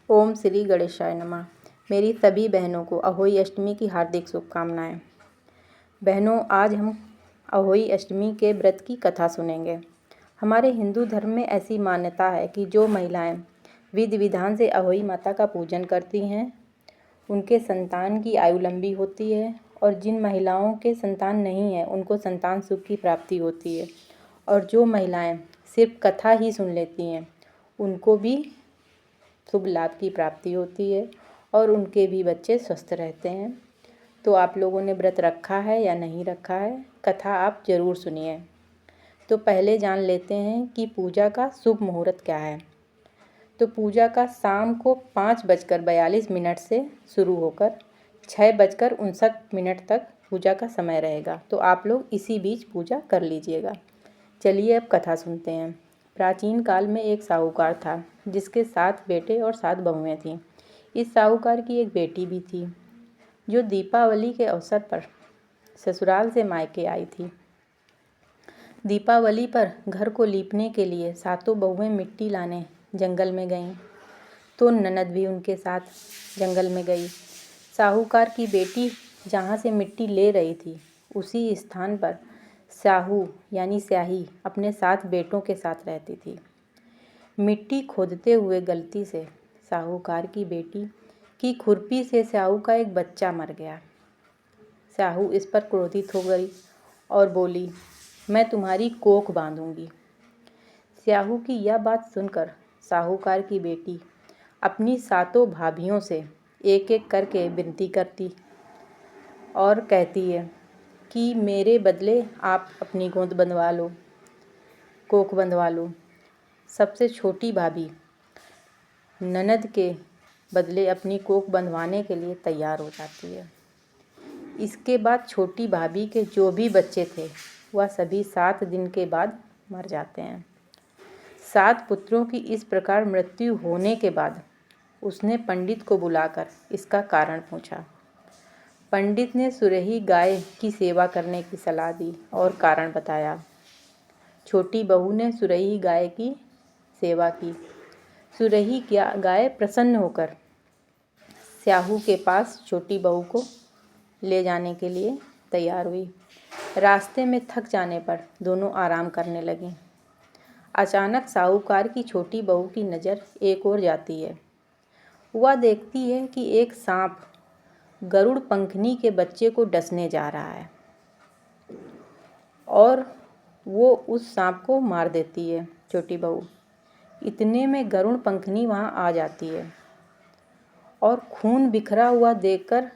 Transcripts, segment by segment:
ओम श्री गणेशाय नमः। मेरी सभी बहनों को अहोई अष्टमी की हार्दिक शुभकामनाएं। बहनों, आज हम अहोई अष्टमी के व्रत की कथा सुनेंगे। हमारे हिंदू धर्म में ऐसी मान्यता है कि जो महिलाएं विधि विधान से अहोई माता का पूजन करती हैं उनके संतान की आयु लंबी होती है, और जिन महिलाओं के संतान नहीं है उनको संतान सुख की प्राप्ति होती है। और जो महिलाएं सिर्फ कथा ही सुन लेती हैं उनको भी शुभ लाभ की प्राप्ति होती है और उनके भी बच्चे स्वस्थ रहते हैं। तो आप लोगों ने व्रत रखा है या नहीं रखा है, कथा आप ज़रूर सुनिए। तो पहले जान लेते हैं कि पूजा का शुभ मुहूर्त क्या है। तो पूजा का शाम को 5:42 से शुरू होकर 6:59 तक पूजा का समय रहेगा। तो आप लोग इसी बीच पूजा कर लीजिएगा। चलिए अब कथा सुनते हैं। प्राचीन काल में एक साहूकार था जिसके 7 बेटे और 7 बहुएं थीं। इस साहूकार की एक बेटी भी थी जो दीपावली के अवसर पर ससुराल से मायके आई थी। दीपावली पर घर को लीपने के लिए 7 बहुएं मिट्टी लाने जंगल में गईं, तो ननद भी उनके साथ जंगल में गई। साहूकार की बेटी जहाँ से मिट्टी ले रही थी उसी स्थान पर साहू यानी स्याही अपने 7 बेटों के साथ रहती थी। मिट्टी खोदते हुए गलती से साहूकार की बेटी की खुरपी से स्याहू का एक बच्चा मर गया। स्याहू इस पर क्रोधित हो गई और बोली, मैं तुम्हारी कोख बांधूंगी। स्याहू की यह बात सुनकर साहूकार की बेटी अपनी 7 भाभियों से एक एक करके विनती करती और कहती है कि मेरे बदले आप अपनी गोद बंधवा लो, कोख बंधवा लो। सबसे छोटी भाभी ननद के बदले अपनी कोख बंधवाने के लिए तैयार हो जाती है। इसके बाद छोटी भाभी के जो भी बच्चे थे वह सभी 7 दिन के बाद मर जाते हैं। 7 पुत्रों की इस प्रकार मृत्यु होने के बाद उसने पंडित को बुलाकर इसका कारण पूछा। पंडित ने सुरही गाय की सेवा करने की सलाह दी और कारण बताया। छोटी बहू ने सुरही गाय की सेवा की। सुरही गाय प्रसन्न होकर स्याहू के पास छोटी बहू को ले जाने के लिए तैयार हुई। रास्ते में थक जाने पर दोनों आराम करने लगी। अचानक साहूकार की छोटी बहू की नज़र एक ओर जाती है। वह देखती है कि एक सांप गरुड़ पंखनी के बच्चे को डसने जा रहा है और वो उस सांप को मार देती है। छोटी बहू इतने में गरुड़ पंखनी वहाँ आ जाती है और खून बिखरा हुआ देखकर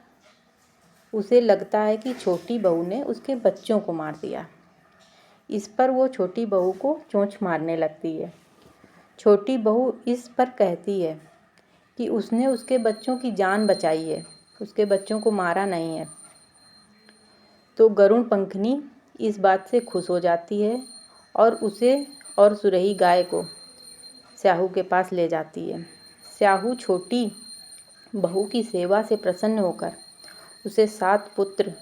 उसे लगता है कि छोटी बहू ने उसके बच्चों को मार दिया। इस पर वो छोटी बहू को चोंच मारने लगती है। छोटी बहू इस पर कहती है कि उसने उसके बच्चों की जान बचाई है, उसके बच्चों को मारा नहीं है। तो गरुड़ पंखनी इस बात से खुश हो जाती है और उसे और सुरही गाय को स्याहू के पास ले जाती है। स्याहू छोटी बहू की सेवा से प्रसन्न होकर उसे 7 पुत्र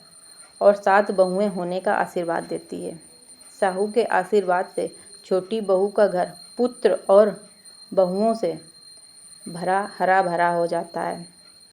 और 7 बहुएं होने का आशीर्वाद देती है। स्याहू के आशीर्वाद से छोटी बहू का घर पुत्र और बहुओं से हरा भरा हो जाता है।